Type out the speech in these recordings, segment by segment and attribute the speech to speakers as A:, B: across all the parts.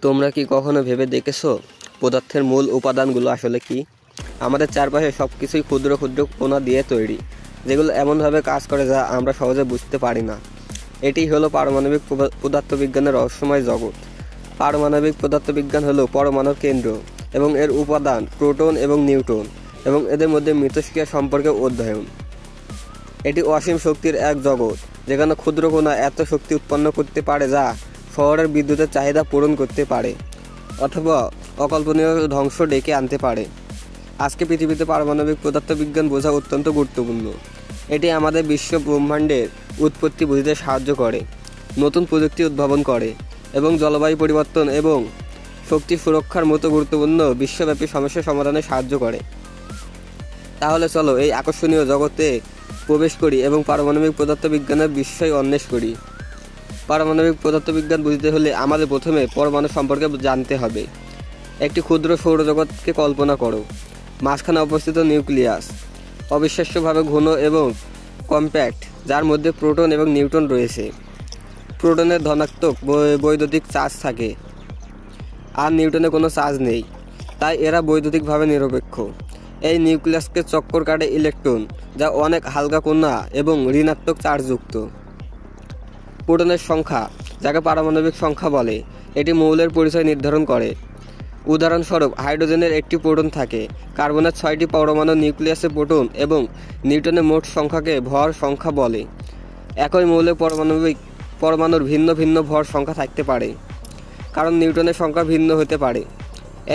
A: তোমরা কি কখনো ভেবে দেখেছো পদার্থের মূল উপাদানগুলো আসলে কি? আমাদের চারপাশে সব কিছুই ক্ষুদ্র ক্ষুদ্র কণা দিয়ে তৈরি, যেগুলো এমনভাবে কাজ করে যা আমরা সহজে বুঝতে পারি না। এটি হলো পারমাণবিক পদার্থবিজ্ঞানের রহস্যময় জগৎ। পারমাণবিক পদার্থবিজ্ঞান হলো পরমাণুর কেন্দ্র এবং এর উপাদান প্রোটন এবং নিউট্রন এবং এদের মধ্যে মিথস্ক্রিয়া সম্পর্কে অধ্যয়ন। এটি অসীম শক্তির এক জগৎ, যেখানে ক্ষুদ্র কণা এত শক্তি উৎপন্ন করতে পারে যা শহরের বিদ্যুতের চাহিদা পূরণ করতে পারে অথবা অকল্পনীয় ধ্বংস ডেকে আনতে পারে। আজকে পৃথিবীতে পারমাণবিক পদার্থবিজ্ঞান বোঝা অত্যন্ত গুরুত্বপূর্ণ। এটি আমাদের বিশ্ব ব্রহ্মাণ্ডের উৎপত্তি বুঝতে সাহায্য করে, নতুন প্রযুক্তি উদ্ভাবন করে এবং জলবায়ু পরিবর্তন এবং শক্তি সুরক্ষার মতো গুরুত্বপূর্ণ বিশ্বব্যাপী সমস্যা সমাধানে সাহায্য করে। তাহলে চলো এই আকর্ষণীয় জগতে প্রবেশ করি এবং পারমাণবিক পদার্থবিজ্ঞানের বিস্ময় অন্বেষণ করি। পারমাণবিক পদার্থবিজ্ঞান বুঝতে হলে আমাদের প্রথমে পরমাণু সম্পর্কে জানতে হবে। একটি ক্ষুদ্র সৌরজগৎকে কল্পনা করো। মাঝখানে অবস্থিত নিউক্লিয়াস, অবিশ্বাস্যভাবে ঘন এবং কম্প্যাক্ট, যার মধ্যে প্রোটন এবং নিউট্রন রয়েছে। প্রোটনের ধনাত্মক বৈদ্যুতিক চার্জ থাকে আর নিউট্রনে কোনো চার্জ নেই, তাই এরা বৈদ্যুতিকভাবে নিরপেক্ষ। এই নিউক্লিয়াসকে চক্কর কাটে ইলেকট্রন, যা অনেক হালকা কণা এবং ঋণাত্মক চার্জযুক্ত। প্রোটনের সংখ্যা, যাকে পারমাণবিক সংখ্যা বলে, এটি মৌলের পরিচয় নির্ধারণ করে। উদাহরণস্বরূপ, হাইড্রোজেনের একটি প্রোটন থাকে, কার্বনের 6টি পরমাণু নিউক্লিয়াসে প্রোটন এবং নিউট্রনের মোট সংখ্যাকে ভর সংখ্যা বলে। একই মৌলে পরমাণুর ভিন্ন ভিন্ন ভর সংখ্যা থাকতে পারে, কারণ নিউট্রনের সংখ্যা ভিন্ন হতে পারে।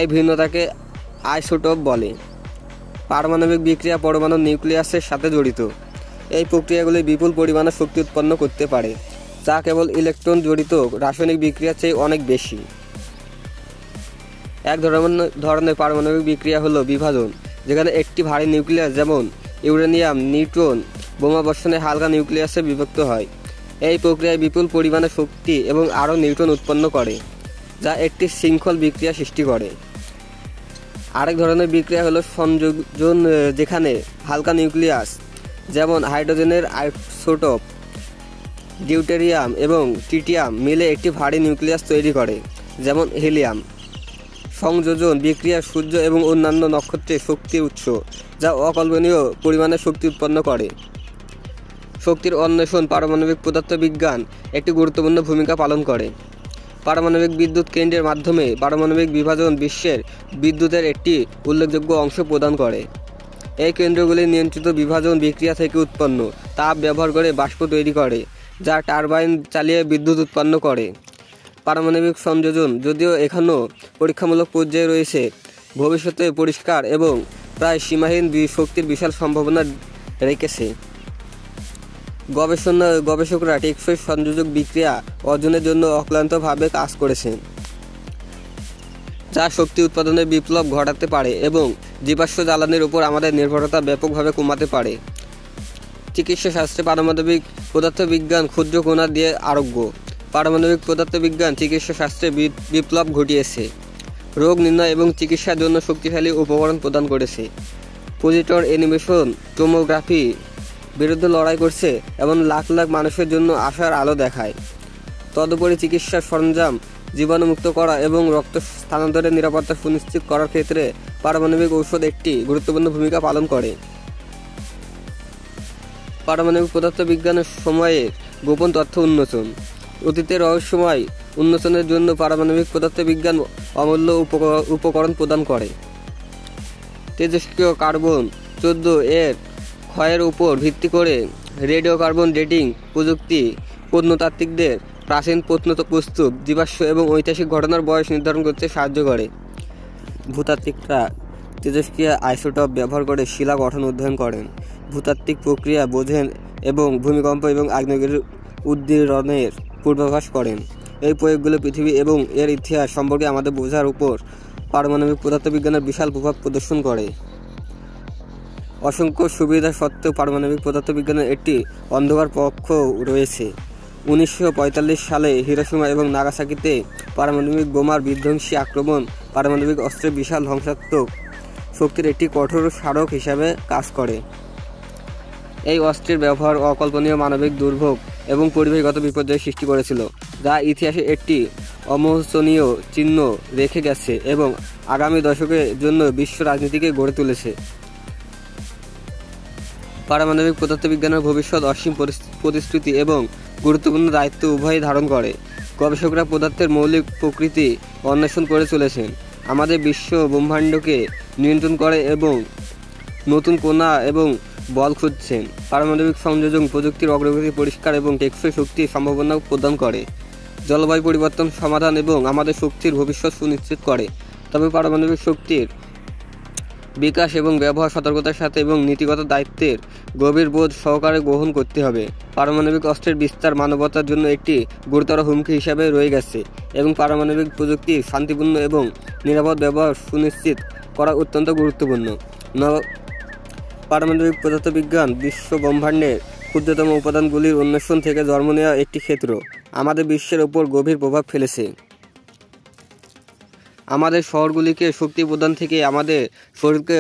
A: এই ভিন্নতাকে আইসোটোপ বলে। পারমাণবিক বিক্রিয়া পরমাণুর নিউক্লিয়াসের সাথে জড়িত। এই প্রক্রিয়াগুলি বিপুল পরিমাণে শক্তি উৎপন্ন করতে পারে, যা কেবল ইলেকট্রন জড়িত রাসায়নিক বিক্রিয়ার চেয়ে অনেক বেশি। এক ধরনের পারমাণবিক বিক্রিয়া হলো বিভাজন, যেখানে একটি ভারী নিউক্লিয়াস যেমন ইউরেনিয়াম নিউট্রন বোমা বর্ষণে হালকা নিউক্লিয়াসে বিভক্ত হয়। এই প্রক্রিয়ায় বিপুল পরিমাণে শক্তি এবং আরও নিউট্রন উৎপন্ন করে, যা একটি শৃঙ্খল বিক্রিয়া সৃষ্টি করে। আরেক ধরনের বিক্রিয়া হলো সংযোজন, যেখানে হালকা নিউক্লিয়াস যেমন হাইড্রোজেনের আইসোটোপ ডিউটেরিয়াম এবং ট্রিটিয়াম মিলে একটি ভারী নিউক্লিয়াস তৈরি করে, যেমন হিলিয়াম। সংযোজন বিক্রিয়া সূর্য এবং অন্যান্য নক্ষত্রের শক্তির উৎস, যা অকল্পনীয় পরিমাণে শক্তি উৎপন্ন করে। শক্তির অন্বেষণ পারমাণবিক পদার্থবিজ্ঞান একটি গুরুত্বপূর্ণ ভূমিকা পালন করে। পারমাণবিক বিদ্যুৎ কেন্দ্রের মাধ্যমে পারমাণবিক বিভাজন বিশ্বের বিদ্যুতের একটি উল্লেখযোগ্য অংশ প্রদান করে। এই কেন্দ্রগুলি নিয়ন্ত্রিত বিভাজন বিক্রিয়া থেকে উৎপন্ন তাপ ব্যবহার করে বাষ্প তৈরি করে, যা টারবাইন চালিয়ে বিদ্যুৎ উৎপন্ন করে। পারমাণবিক সংযোজন, যদিও এখনও পরীক্ষামূলক পর্যায়ে রয়েছে, ভবিষ্যতে পরিষ্কার এবং প্রায় সীমাহীন শক্তির বিশাল সম্ভাবনা রেখেছে। গবেষকরা টেকসই সংযোজক বিক্রিয়া অর্জনের জন্য অক্লান্তভাবে কাজ করেছেন, যা শক্তি উৎপাদনে বিপ্লব ঘটাতে পারে এবং জীবাশ্ম জ্বালানির উপর আমাদের নির্ভরতা ব্যাপকভাবে কমাতে পারে। চিকিৎসা শাস্ত্রে পারমাণবিক পদার্থবিজ্ঞান ক্ষুদ্র কণা দিয়ে আরোগ্য। পারমাণবিক পদার্থবিজ্ঞান চিকিৎসা শাস্ত্রে বিপ্লব ঘটিয়েছে, রোগ নির্ণয় এবং চিকিৎসার জন্য শক্তিশালী উপকরণ প্রদান করেছে। পজিটর অ্যানিমেশন টোমোগ্রাফি বিরুদ্ধে লড়াই করছে এবং লাখ লাখ মানুষের জন্য আশার আলো দেখায়। তদুপরি চিকিৎসার সরঞ্জাম জীবাণুমুক্ত করা এবং রক্ত স্থানান্তরের নিরাপত্তা সুনিশ্চিত করার ক্ষেত্রে পারমাণবিক ঔষধ একটি গুরুত্বপূর্ণ ভূমিকা পালন করে। পারমাণবিক পদার্থবিজ্ঞানের সময়ে গোপন তথ্য উন্মোচন। অতীতের রহস্যময় উন্মোচনের জন্য পারমাণবিক পদার্থবিজ্ঞান অমূল্য উপকরণ প্রদান করে। তেজস্ক্রিয় কার্বন 14 এর ক্ষয়ের উপর ভিত্তি করে রেডিও কার্বন ডেটিং প্রযুক্তি প্রত্নতাত্ত্বিকদের প্রাচীন প্রত্নবস্তু, জীবাশ্ম এবং ঐতিহাসিক ঘটনার বয়স নির্ধারণ করতে সাহায্য করে। ভূতাত্ত্বিকরা তেজস্ক্রিয় আইসোটোপ ব্যবহার করে শিলা গঠন অধ্যয়ন করেন, ভূতাত্ত্বিক প্রক্রিয়া বোঝেন এবং ভূমিকম্প এবং আগ্নেয়গিরির উদ্গীরণের পূর্বাভাস করেন। এই প্রয়োগগুলো পৃথিবী এবং এর ইতিহাস সম্পর্কে আমাদের বোঝার উপর পারমাণবিক পদার্থবিজ্ঞানের বিশাল প্রভাব প্রদর্শন করে। অসংখ্য সুবিধা সত্ত্বেও পারমাণবিক পদার্থবিজ্ঞানের একটি অন্ধকার পক্ষ রয়েছে। 1945 সালে হিরোশিমা এবং নাগাসাকিতে পারমাণবিক বোমার বিধ্বংসী আক্রমণ পারমাণবিক অস্ত্রের বিশাল ধ্বংসাত্মক শক্তির একটি কঠোর স্মারক হিসাবে কাজ করে। এই অস্ত্রের ব্যবহার অকল্পনীয় মানবিক দুর্ভোগ এবং পরিবেশগত বিপর্যয় সৃষ্টি করেছিল, যা ইতিহাসে একটি অমোচনীয় চিহ্ন রেখে গেছে এবং আগামী দশকের জন্য বিশ্ব রাজনীতিকে গড়ে তুলেছে। পারমাণবিক পদার্থবিজ্ঞানের ভবিষ্যৎ অসীম প্রতিশ্রুতি এবং গুরুত্বপূর্ণ দায়িত্ব উভয়ই ধারণ করে। গবেষকরা পদার্থের মৌলিক প্রকৃতি অন্বেষণ করে চলেছেন, আমাদের বিশ্ব ব্রহ্মাণ্ডকে নিয়ন্ত্রণ করে এবং নতুন কণা এবং বল খুঁজছেন। পারমাণবিক সংযোজন প্রযুক্তির অগ্রগতি পরিষ্কার এবং টেকসই শক্তির সম্ভাবনা প্রদান করে, জলবায়ু পরিবর্তন সমাধান এবং আমাদের শক্তির ভবিষ্যৎ সুনিশ্চিত করে। তবে পারমাণবিক শক্তির বিকাশ এবং ব্যবহার সতর্কতার সাথে এবং নীতিগত দায়িত্বের গভীর বোধ সহকারে গ্রহণ করতে হবে। পারমাণবিক অস্ত্রের বিস্তার মানবতার জন্য একটি গুরুতর হুমকি হিসাবে রয়ে গেছে এবং পারমাণবিক প্রযুক্তির শান্তিপূর্ণ এবং নিরাপদ ব্যবহার সুনিশ্চিত করা অত্যন্ত গুরুত্বপূর্ণ। পারমাণবিক পদার্থবিজ্ঞান বিশ্ব ব্রহ্মাণ্ডের ক্ষুদ্রতম উপাদানগুলির অন্বেষণ থেকে জন্ম নেওয়া একটি ক্ষেত্র আমাদের বিশ্বের উপর গভীর প্রভাব ফেলেছে। আমাদের শহরগুলিকে শক্তি প্রদান থেকে আমাদের শরীরকে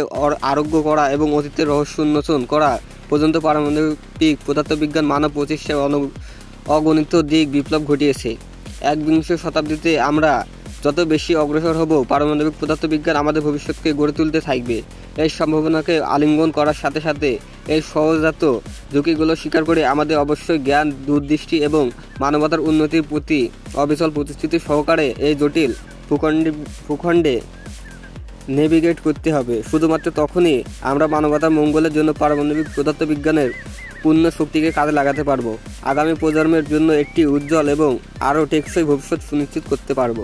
A: আরোগ্য করা এবং অতীতের রহস্য উন্মোচন করা পর্যন্ত পারমাণবিক পদার্থবিজ্ঞান মানব প্রচেষ্টায় অগণিত দিক বিপ্লব ঘটিয়েছে। 21শ শতাব্দীতে আমরা যত বেশি অগ্রসর হব, পারমাণবিক পদার্থবিজ্ঞান আমাদের ভবিষ্যৎকে গড়ে তুলতে থাকবে। এই সম্ভাবনাকে আলিঙ্গন করার সাথে সাথে এই সহজাত ঝুঁকিগুলো স্বীকার করে আমাদের অবশ্যই জ্ঞান, দূরদৃষ্টি এবং মানবতার উন্নতির প্রতি অবিচল প্রতিশ্রুতি সহকারে এই জটিল ভূখণ্ডে নেভিগেট করতে হবে। শুধুমাত্র তখনই আমরা মানবতার মঙ্গলের জন্য পারমাণবিক পদার্থবিজ্ঞানের পূর্ণ শক্তিকে কাজে লাগাতে পারব, আগামী প্রজন্মের জন্য একটি উজ্জ্বল এবং আরও টেকসই ভবিষ্যৎ সুনিশ্চিত করতে পারব।